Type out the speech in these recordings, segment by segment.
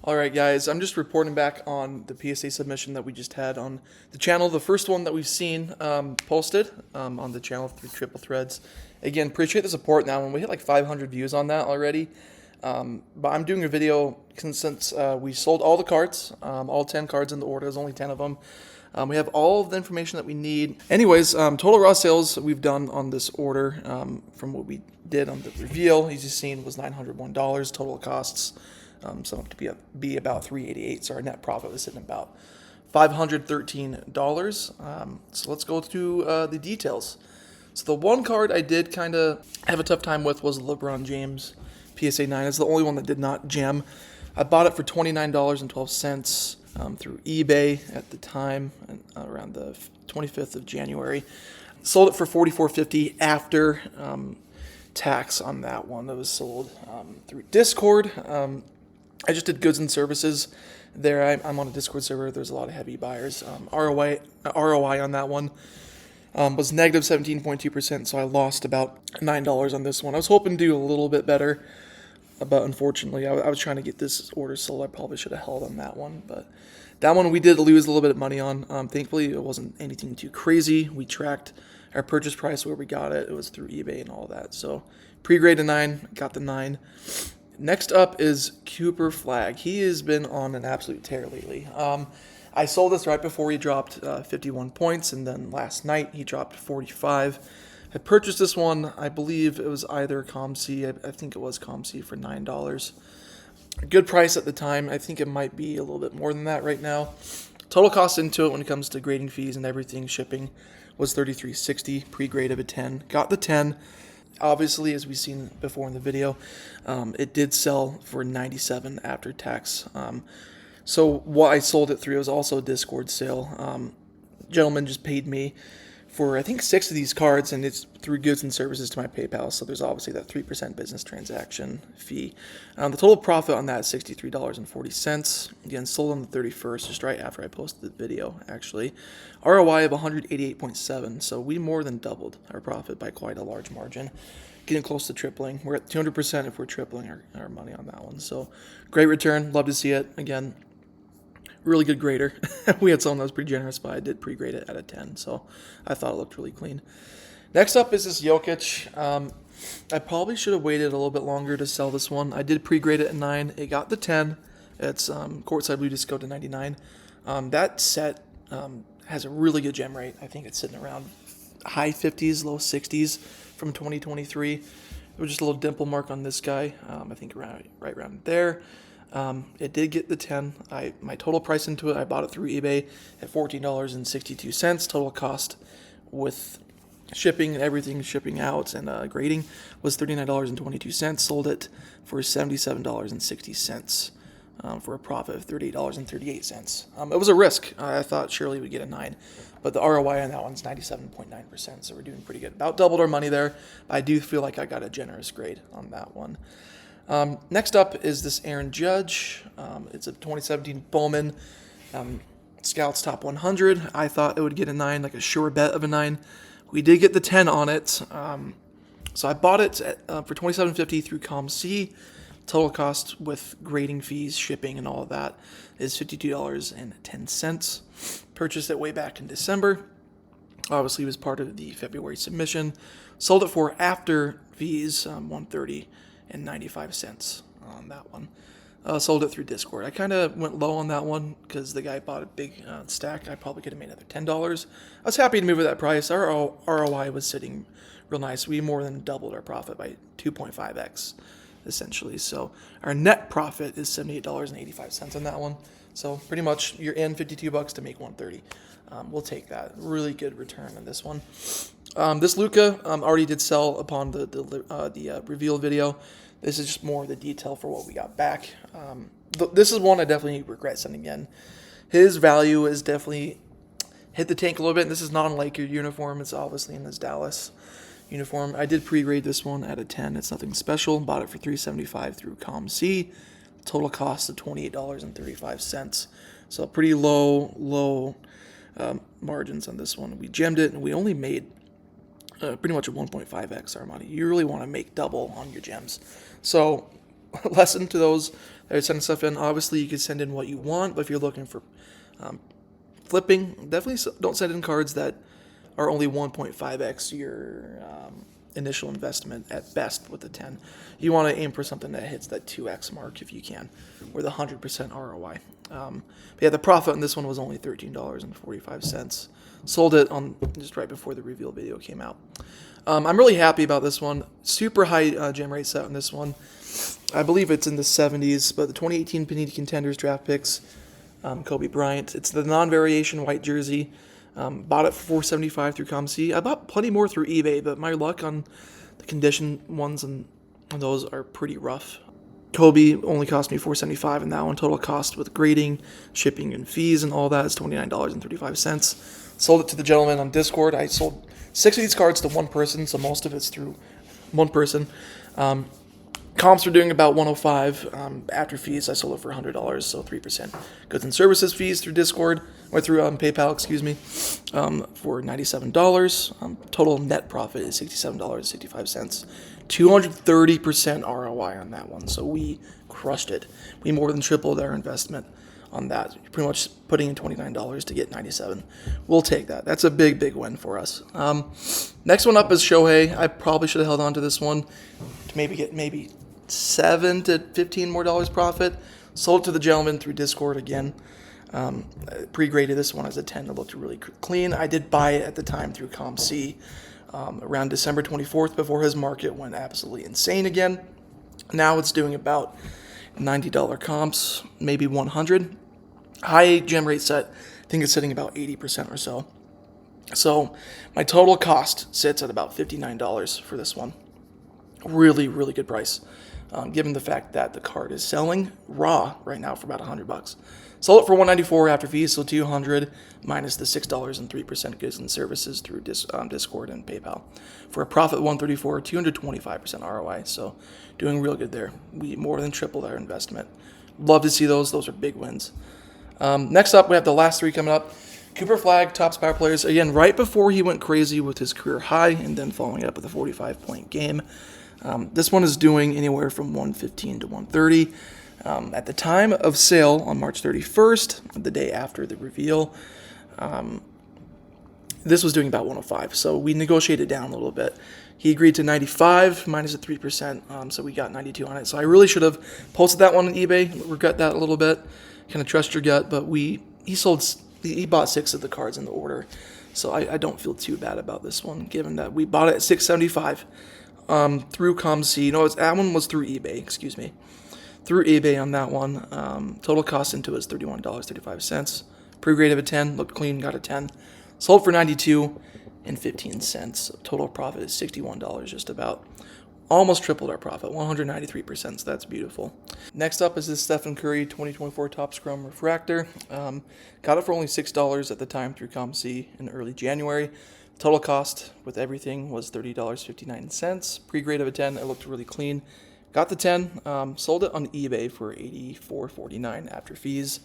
All right, guys, I'm just reporting back on the PSA submission that we just had on the channel. The first one that we've seen posted on the channel through Triple Threads. Again, appreciate the support now. When we hit like 500 views on that already. But I'm doing a video since we sold all the cards, all 10 cards in the order. There's only 10 of them. We have all of the information that we need. Anyways, total raw sales we've done on this order from what we did on the reveal, as you've seen, was $901. Total costs to be about $388. So our net profit was sitting about $513. So let's go through the details. So the one card I did kind of have a tough time with was LeBron James PSA 9. It's the only one that did not gem. I bought it for $29.12 through eBay at the time, around the 25th of January. Sold it for $44.50 after tax on that one. That was sold through Discord. I just did goods and services there. I'm on a Discord server. There's a lot of heavy buyers. ROI on that one was negative 17.2%, so I lost about $9 on this one. I was hoping to do a little bit better, but unfortunately, I was trying to get this order sold. I probably should have held on that one, but that one we did lose a little bit of money on. Thankfully, it wasn't anything too crazy. We tracked our purchase price where we got it. It was through eBay and all that. So pre-grade a 9, got the 9. Next up is Cooper Flag. He has been on an absolute tear lately. I sold this right before he dropped 51 points, and then last night he dropped 45. I purchased this one, I believe it was either ComC, I think it was ComC for $9. A good price at the time. I think it might be a little bit more than that right now. Total cost into it when it comes to grading fees and everything, shipping, was $33.60, pre-grade of a 10. Got the 10. Obviously, as we've seen before in the video, it did sell for $97 after tax. So what I sold it through was also a Discord sale. Gentleman just paid me for, I think, 6 of these cards, and it's through goods and services to my PayPal, so there's obviously that 3% business transaction fee. The total profit on that is $63.40. Again, sold on the 31st, just right after I posted the video, actually. ROI of 188.7, so we more than doubled our profit by quite a large margin. Getting close to tripling. We're at 200% if we're tripling our money on that one. So great return. Love to see it. Again, really good grader. We had someone that was pretty generous, but I did pre-grade it at a 10, so I thought it looked really clean. Next up is this Jokic. I probably should have waited a little bit longer to sell this one. I did pre-grade it at 9. It got the 10. It's courtside blue disco to 99. That set has a really good gem rate. I think it's sitting around high 50s, low 60s from 2023. There was just a little dimple mark on this guy. I think right around there. It did get the 10. My total price into it, I bought it through eBay at $14.62. Total cost with shipping and everything, shipping out and grading, was $39.22. Sold it for $77.60 for a profit of $38.38. It was a risk. I thought surely we'd get a 9, but the ROI on that one's 97.9%, so we're doing pretty good. About doubled our money there. I do feel like I got a generous grade on that one. Next up is this Aaron Judge. It's a 2017 Bowman Scouts Top 100. I thought it would get a 9, like a sure bet of a 9. We did get the 10 on it. So I bought it for $27.50 through ComC. Total cost with grading fees, shipping, and all of that is $52.10. Purchased it way back in December. Obviously, it was part of the February submission. Sold it for after fees, $130.95 on that one. Sold it through Discord. I kind of went low on that one because the guy bought a big stack. I probably could have made another $10. I was happy to move at that price. Our ROI was sitting real nice. We more than doubled our profit by 2.5x, essentially. So our net profit is $78.85 on that one. So pretty much you're in $52 to make $130. We'll take that. Really good return on this one. This Luka already did sell upon the reveal video. This is just more of the detail for what we got back. This is one I definitely regret sending in. His value is definitely hit the tank a little bit. And this is non-Laker uniform. It's obviously in this Dallas uniform. I did pre-grade this one at a 10. It's nothing special. Bought it for $375 through ComC. Total cost of $28.35. So pretty low margins on this one. We gemmed it, and we only made pretty much a 1.5x our money. You really want to make double on your gems. So lesson to those They're sending stuff in. Obviously, you could send in what you want, but if you're looking for flipping, definitely don't send in cards that are only 1.5x your initial investment at best with the 10. You want to aim for something that hits that 2x mark if you can, with 100% ROI. But yeah, the profit on this one was only $13.45. Sold it on just right before the reveal video came out. I'm really happy about this one. Super high gem rate set on this one. I believe it's in the 70s, but the 2018 Panini Contenders draft picks, Kobe Bryant. It's the non-variation white jersey. Bought it for $475 through ComC. I bought plenty more through eBay, but my luck on the condition ones and those are pretty rough. Kobe only cost me $475 in that one. Total cost with grading, shipping, and fees and all that is $29.35. Sold it to the gentleman on Discord. I sold 6 of these cards to one person, so most of it's through one person. Comps were doing about 105 after fees. I sold it for $100, so 3% goods and services fees through Discord or through PayPal, for $97. Total net profit is $67.65. 230% ROI on that one. So we crushed it. We more than tripled our investment on that. Pretty much putting in $29 to get $97. We'll take that. That's a big, big win for us. Next one up is Shohei. I probably should have held on to this one to maybe get $7 to $15 more profit. Sold to the gentleman through Discord again. Pre-graded this one as a 10. It looked really clean. I did buy it at the time through ComC around December 24th before his market went absolutely insane again. Now it's doing about $90 comps, maybe 100. High gem rate set, I think it's sitting about 80% or so. So my total cost sits at about $59 for this one. Really, really good price, given the fact that the card is selling raw right now for about $100. Sold it for $194 after fees, so $200 minus the $6.03 goods and services through Discord and PayPal for a profit of $134, 225% ROI. So doing real good there. We more than tripled our investment. Love to see those. Those are big wins. Next up, we have the last 3 coming up. Cooper Flagg, Topps Power Players. Again, right before he went crazy with his career high and then following it up with a 45-point game. This one is doing anywhere from 115 to 130. At the time of sale on March 31st, the day after the reveal, this was doing about 105. So we negotiated down a little bit. He agreed to 95 minus a 3%, so we got 92 on it. So I really should have posted that one on eBay. Regret that a little bit. Kind of trust your gut, but he bought 6 of the cards in the order. So I don't feel too bad about this one, given that we bought it at $675 through ComC. No, that one was through eBay, Through eBay on that one. Total cost into it is $31.35. Pre-grade of a 10, looked clean, got a 10. Sold for $92.15. Total profit is $61 just about. Almost tripled our profit, 193%, so that's beautiful. Next up is this Stephen Curry 2024 Topps Chrome Refractor. Got it for only $6 at the time through ComC in early January. Total cost with everything was $30.59. Pre-grade of a 10, it looked really clean. Got the 10, sold it on eBay for $84.49 after fees.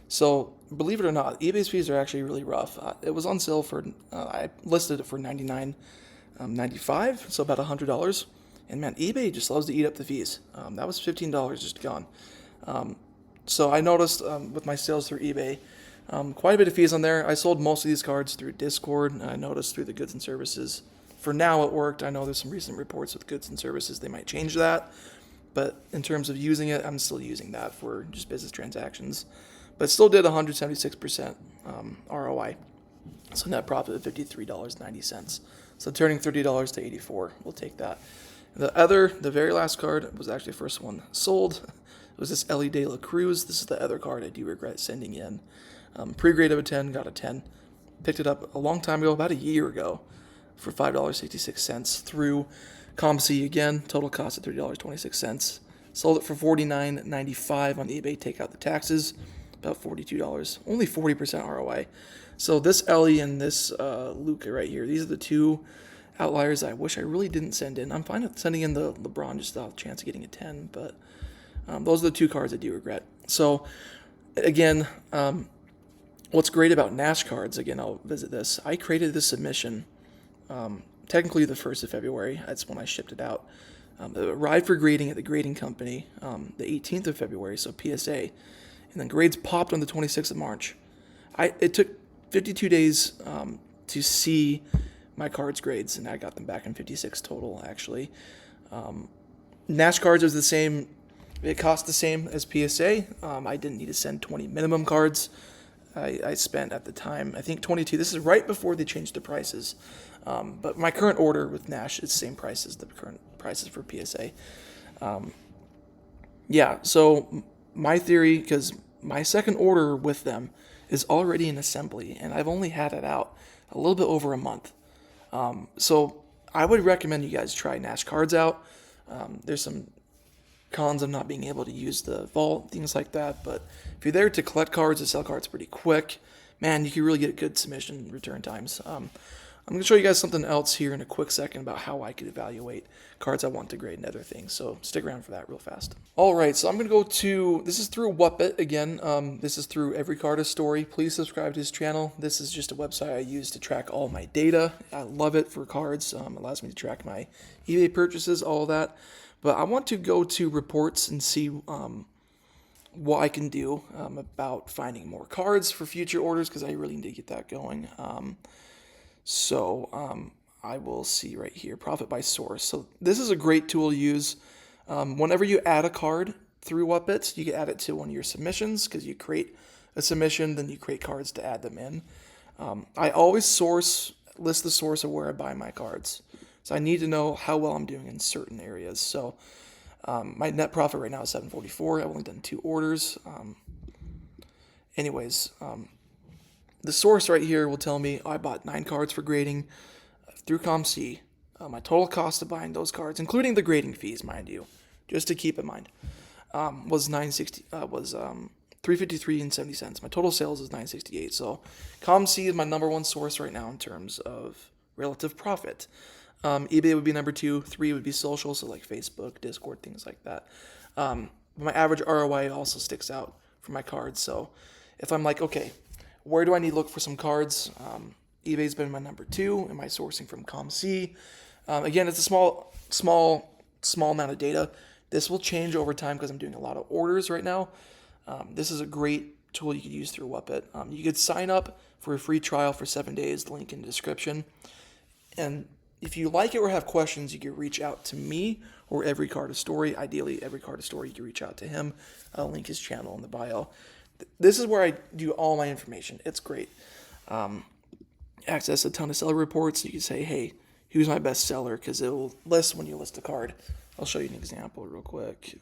So, believe it or not, eBay's fees are actually really rough. It was on sale for, I listed it for $99.95, so about $100. And man, eBay just loves to eat up the fees. That was $15 just gone. So I noticed with my sales through eBay, quite a bit of fees on there. I sold most of these cards through Discord. I noticed through the goods and services. For now, it worked. I know there's some recent reports with goods and services. They might change that. But in terms of using it, I'm still using that for just business transactions. But still did 176% ROI. So net profit of $53.90. So turning $30 to $84. We'll take that. The very last card was actually the first one sold. It was this Ellie De La Cruz. This is the other card I do regret sending in. Pre-grade of a 10, got a 10. Picked it up a long time ago, about a year ago, for $5.66 through ComC again. Total cost of $30.26. Sold it for $49.95 on eBay. Take out the taxes, about $42. Only 40% ROI. So this Ellie and this Luka right here, these are the two outliers I wish I really didn't send in. I'm fine with sending in the LeBron just without a chance of getting a 10, but those are the two cards I do regret. So, again, what's great about Nash cards, again, I'll visit this. I created this submission technically the 1st of February. That's when I shipped it out. It arrived for grading at the grading company the 18th of February, so PSA, and then grades popped on the 26th of March. It took 52 days to see my cards grades, and I got them back in 56 total, actually. Nash cards was the same. It cost the same as PSA. I didn't need to send 20 minimum cards. I spent at the time, I think 22. This is right before they changed the prices. But my current order with Nash is the same price as the current prices for PSA. Yeah, so my theory, because my second order with them is already in assembly, and I've only had it out a little bit over a month. So I would recommend you guys try Nash cards out. There's some cons of not being able to use the vault, things like that. But if you're there to collect cards, to sell cards pretty quick, man, you can really get good submission return times. I'm going to show you guys something else here in a quick second about how I could evaluate cards I want to grade and other things. So stick around for that real fast. All right, so I'm going to go to, this is through Whatbit again. This is through Every Card a Story. Please subscribe to his channel. This is just a website I use to track all my data. I love it for cards. It allows me to track my eBay purchases, all of that. But I want to go to reports and see what I can do about finding more cards for future orders, because I really need to get that going. So I will see right here, profit by source. So this is a great tool to use. Whenever you add a card through Whatbits, you can add it to one of your submissions, because you create a submission, then you create cards to add them in. I always list the source of where I buy my cards. So I need to know how well I'm doing in certain areas. So my net profit right now is $744. I've only done 2 orders. The source right here will tell me I bought 9 cards for grading through ComC. My total cost of buying those cards, including the grading fees, mind you, just to keep in mind, was $353.70. My total sales is $968. So ComC is my number 1 source right now in terms of relative profit. eBay would be number 2. 3 would be social, so like Facebook, Discord, things like that. My average ROI also sticks out for my cards. So if I'm like, okay, where do I need to look for some cards? eBay's been my number 2. Am I sourcing from ComC? Again, it's a small amount of data. This will change over time because I'm doing a lot of orders right now. This is a great tool you could use through Whatbit. You could sign up for a free trial for 7 days, the link in the description. And if you like it or have questions, you can reach out to me or Every Card a Story. Ideally, Every Card a Story, you can reach out to him. I'll link his channel in the bio. This is where I do all my information. It's great. Access a ton of seller reports. You can say, hey, who's my best seller? Because it will list when you list a card. I'll show you an example real quick.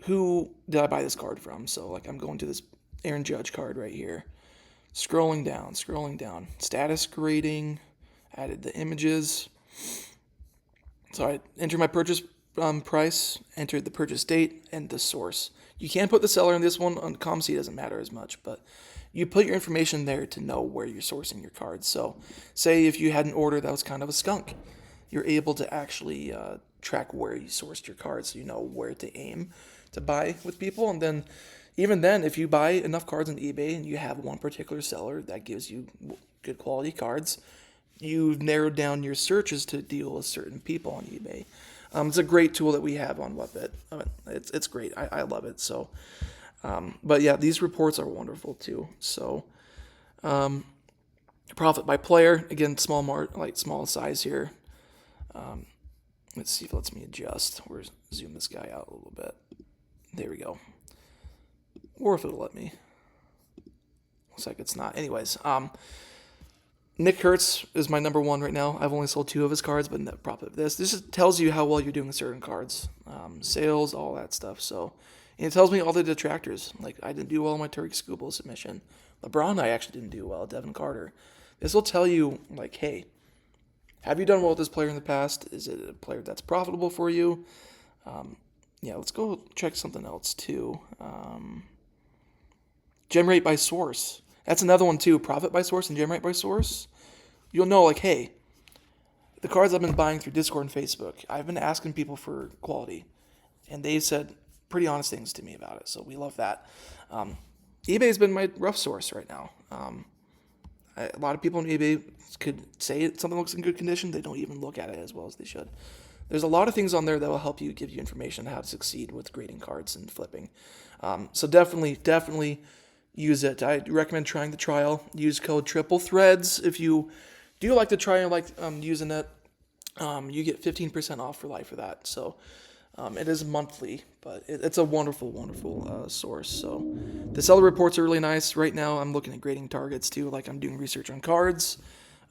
Who did I buy this card from? So like I'm going to this Aaron Judge card right here. Scrolling down. Status grading. Added the images. So I entered my purchase price, entered the purchase date, and the source. You can put the seller in this one. On ComC, it doesn't matter as much, but you put your information there to know where you're sourcing your cards. So say if you had an order that was kind of a skunk, you're able to actually track where you sourced your cards, so you know where to aim to buy with people. And then even then, if you buy enough cards on eBay and you have one particular seller that gives you good quality cards, you've narrowed down your searches to deal with certain people on eBay. It's a great tool that we have on Whatbit. It's great. I love it. So, but yeah, these reports are wonderful too. So, profit by player, again, small size here. Let's see if it lets me adjust or zoom this guy out a little bit. There we go. Or if it'll let me. Looks like it's not. Anyways, Nick Kurtz is my number 1 right now. I've only sold 2 of his cards, but net profit of this. This just tells you how well you're doing with certain cards. Sales, all that stuff. So, and it tells me all the detractors. Like, I didn't do well on my Tariq Skubal submission. LeBron, I actually didn't do well. Devin Carter. This will tell you, like, hey, have you done well with this player in the past? Is it a player that's profitable for you? Yeah, let's go check something else, too. Gem rate by source. That's another one, too. Profit by source and gem rate by source. You'll know, like, hey, the cards I've been buying through Discord and Facebook, I've been asking people for quality, and they've said pretty honest things to me about it, so we love that. eBay's been my rough source right now. A lot of people maybe could say something looks in good condition. They don't even look at it as well as they should. There's a lot of things on there that will help you, give you information on how to succeed with grading cards and flipping. So definitely use it. I recommend trying the trial. Use code TRIPLETHREADS if you do like the trial, like using it. You get 15% off for life for that. So it is monthly, but it's a wonderful source. So the seller reports are really nice. Right now I'm looking at grading targets too, like I'm doing research on cards.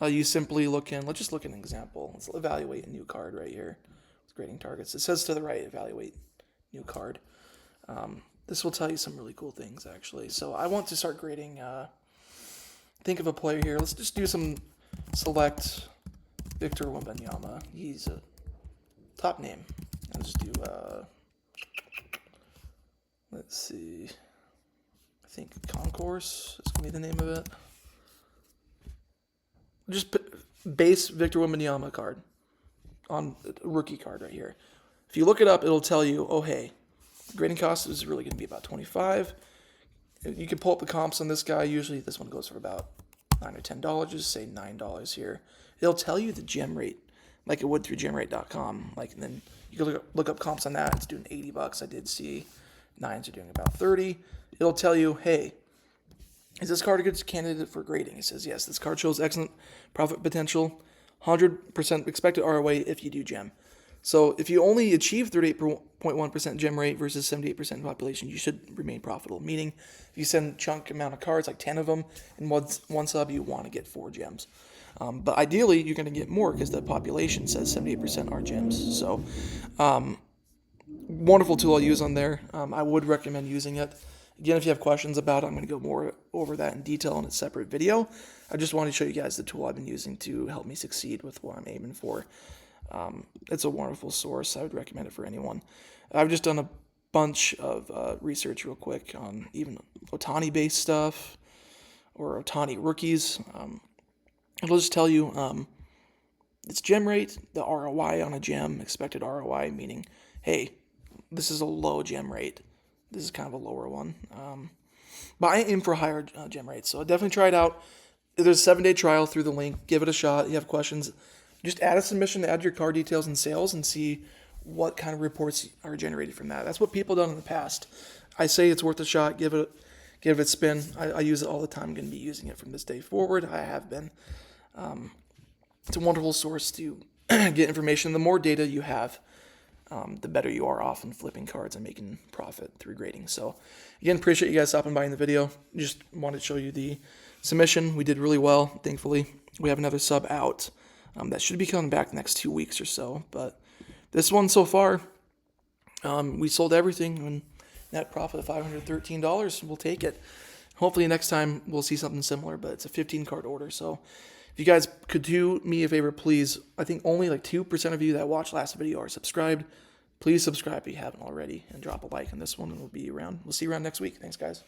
You simply look in, let's just look at an example. Let's evaluate a new card right here. It's grading targets. It says to the right, evaluate new card. This will tell you some really cool things, actually. So I want to start grading, think of a player here. Let's just do some select Victor Wembanyama. He's a top name. Let's do, let's see. I think Concourse is going to be the name of it. Just base Victor Wembanyama card on a rookie card right here. If you look it up, it'll tell you, oh, hey, the grading cost is really going to be about $25. You can pull up the comps on this guy. Usually this one goes for about $9 or $10. Just say $9 here. It'll tell you the gem rate, like it would through gemrate.com. Like, and then you can look up comps on that. It's doing $80. I did see 9s are doing about $30. It'll tell you, hey, is this card a good candidate for grading? It says, yes, this card shows excellent profit potential, 100% expected ROI if you do gem. So if you only achieve 38.1% gem rate versus 78% population, you should remain profitable. Meaning, if you send chunk amount of cards, like 10 of them, in one sub, you want to get 4 gems. But ideally, you're going to get more because the population says 78% are gems. So, wonderful tool I'll use on there. I would recommend using it. Again, if you have questions about it, I'm going to go more over that in detail in a separate video. I just wanted to show you guys the tool I've been using to help me succeed with what I'm aiming for. It's a wonderful source. I would recommend it for anyone. I've just done a bunch of research real quick on even Otani-based stuff or Otani rookies. It'll just tell you its gem rate, the ROI on a gem, expected ROI, meaning, hey, this is a low gem rate. This is kind of a lower one. But I aim for a higher gem rate. So definitely try it out. There's a 7-day trial through the link. Give it a shot. You have questions, just add a submission, add your card details and sales, and see what kind of reports are generated from that. That's what people have done in the past. I say it's worth a shot. Give it a spin. I use it all the time. I'm going to be using it from this day forward. I have been. It's a wonderful source to get information. The more data you have, the better you are off in flipping cards and making profit through grading. So, again, appreciate you guys stopping by in the video. Just wanted to show you the submission. We did really well, thankfully. We have another sub out that should be coming back the next 2 weeks or so. But this one so far, we sold everything and net profit of $513. We'll take it. Hopefully next time we'll see something similar, but it's a 15-card order. So if you guys could do me a favor, please. I think only like 2% of you that watched last video are subscribed. Please subscribe if you haven't already and drop a like on this one, and we'll see you around next week. Thanks, guys.